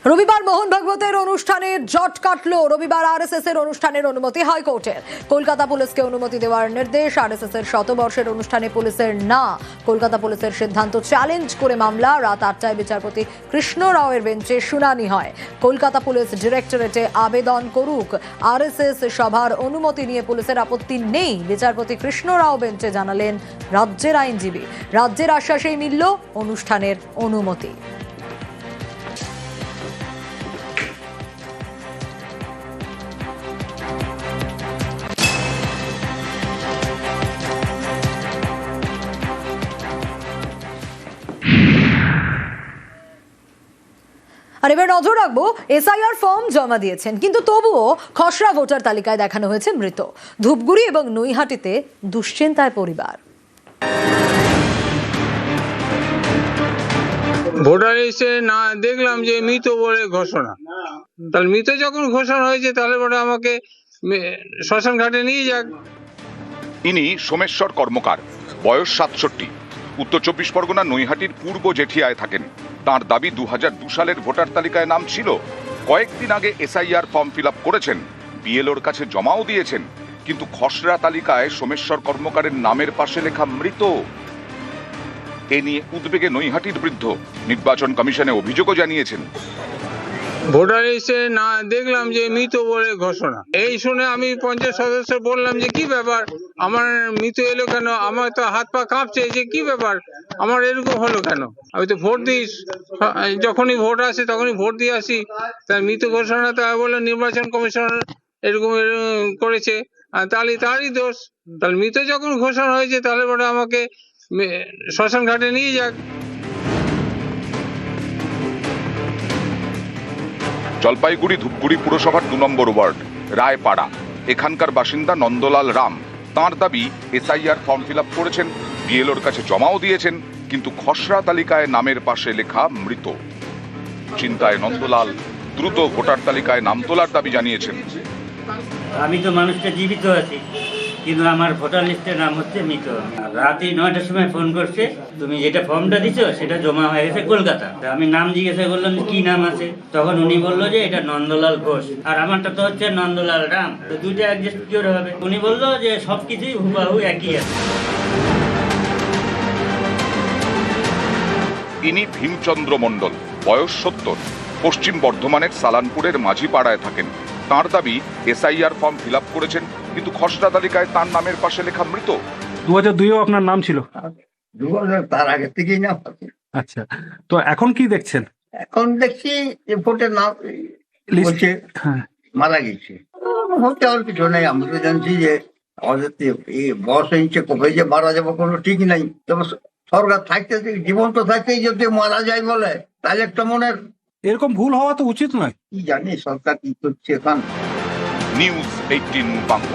রবিবার মোহন ভাগবতের অনুষ্ঠানের জট কাটল। রবিবার আরএসএস এর অনুষ্ঠানের অনুমতি হাইকোর্টের। কলকাতা পুলিশকে অনুমতি দেওয়ার নির্দেশ। আরএসএস এর শতবর্ষের অনুষ্ঠানে পুলিশের না। কলকাতা পুলিশের সিদ্ধান্ত চ্যালেঞ্জ করে মামলা। রাত 8টায় বিচারপতি কৃষ্ণ রাওয়ের বেঞ্চে শুনানি হয়। কলকাতা পুলিশ ডিরেক্টরেটে আবেদন করুক। আরএসএস সভার অনুমতি নিয়ে পুলিশের আপত্তি নেই, বিচারপতি কৃষ্ণ রাও বেঞ্চে জানালেন রাজ্যের আইনজীবী। রাজ্যের আশ্বাসেই মিলল অনুষ্ঠানের অনুমতি। আর এবার নজর রাখবো, এসআইআর ফর্ম জমা দিয়েছেন, কিন্তু তবুও খসড়া ভোটার তালিকায় দেখানো হয়েছে মৃত। ধূপগুড়ি এবং নৈহাটিতে দুশ্চিন্তায় পরিবার। ভোটার এসে না দেখলাম যে মৃত বলে ঘোষণা। তাহলে মৃত যখন ঘোষণা হয়েছে তাহলে পরে আমাকে শ্মশান ঘাটে নিয়ে যাক। ইনি সোমেশ্বর কর্মকার, বয়স 67, উত্তর 24 পরগনা নৈহাটির পূর্ব জেঠিয়ায় থাকেন। তার দাবি 2002 সালের ভোটার তালিকায় নাম ছিল। কয়েকদিন আগে এসআইআর ফর্ম ফিল আপ করেছেন, বিএলওর কাছে জমাও দিয়েছেন, কিন্তু খসড়া তালিকায় সোমেশ্বর কর্মকারের নামের পাশে লেখা মৃত। এ নিয়ে উদ্বেগে নৈহাটির বৃদ্ধ নির্বাচন কমিশনে অভিযোগও জানিয়েছেন। ভোটার এসে না দেখলাম যে মৃত বলে ঘোষণা। এই শুনে আমি পঞ্চায়েত সদস্য বললাম যে কি ব্যাপার, আমার মৃত এলো কেন? আমার তো হাত পা কাঁপছে, যে কি ব্যাপার, আমার এরকম হলো কেন? আমি তো ভোট দিই, যখনই ভোট আসে তখনই ভোট দিয়ে আসি। তার মৃত ঘোষণা তা বলে নির্বাচন কমিশন এরকম করেছে, তাহলে তারই দোষ। তাহলে মৃত যখন ঘোষণা হয়েছে তাহলে পরে আমাকে শ্মশান ঘাটে নিয়ে যাক। জলপাইগুড়ি ধূপগুড়ি পুরসভার 2 নম্বর ওয়ার্ড রায়পাড়া, এখানকার বাসিন্দা নন্দলাল রাম। তাঁর দাবি এসআইআর ফর্ম ফিল আপ করেছেন, বিএলওর কাছে জমাও দিয়েছেন, কিন্তু খসড়া তালিকায় নামের পাশে লেখা মৃত। চিন্তায় নন্দলাল দ্রুত ভোটার তালিকায় নাম তোলার দাবি জানিয়েছেন। আমি তো মানুষটা জীবিত আছি, কিন্তু আমার ভোটার লিস্টে নাম হচ্ছে মৃত। রাতে 9টার সময় ফোন করছে, তুমি যেটা ফর্মটা দিছো সেটা জমা হয়ে গেছে কলকাতা। আমি নাম জিজ্ঞাসা করলাম কি নাম আছে, তখন উনি বললো যে এটা নন্দলাল ঘোষ, আর আমারটা তো হচ্ছে নন্দলাল রাম, তো দুইটা অ্যাডজাস্ট কি করে হবে? উনি বললো যে সবকিছুই হুবাহু একই আছে। ইনি ভীমচন্দ্র মণ্ডল, বয়স 70, পশ্চিম বর্ধমানের সালানপুরের মাঝিপাড়ায় থাকেন। তাঁর দাবি এসআইআর ফর্ম ফিল আপ করেছেন, কিন্তু খসড়া তালিকায় তার নামের পাশে লেখা মৃত। 2002-ও আপনার নাম ছিল? 2000 তার আগে থেকেই না। আচ্ছা, তো এখন কি দেখছেন? এখন দেখছি যে ভোটের নাম বলছে মারা গেছে। হতে আর কিছু নেই, আমরা তো জানছি যে আমাদের বয়স হয়েছে, কবে যে মারা যাবো কোনো ঠিক নাই। তবে সরকার থাকতে জীবন্ত থাকতেই যদি মারা যায় বলে, তাহলে একটা মনের এরকম ভুল হওয়া তো উচিত নয়। কি জানি সরকার কি করছে এখন। নিউজ 18 বাংলা।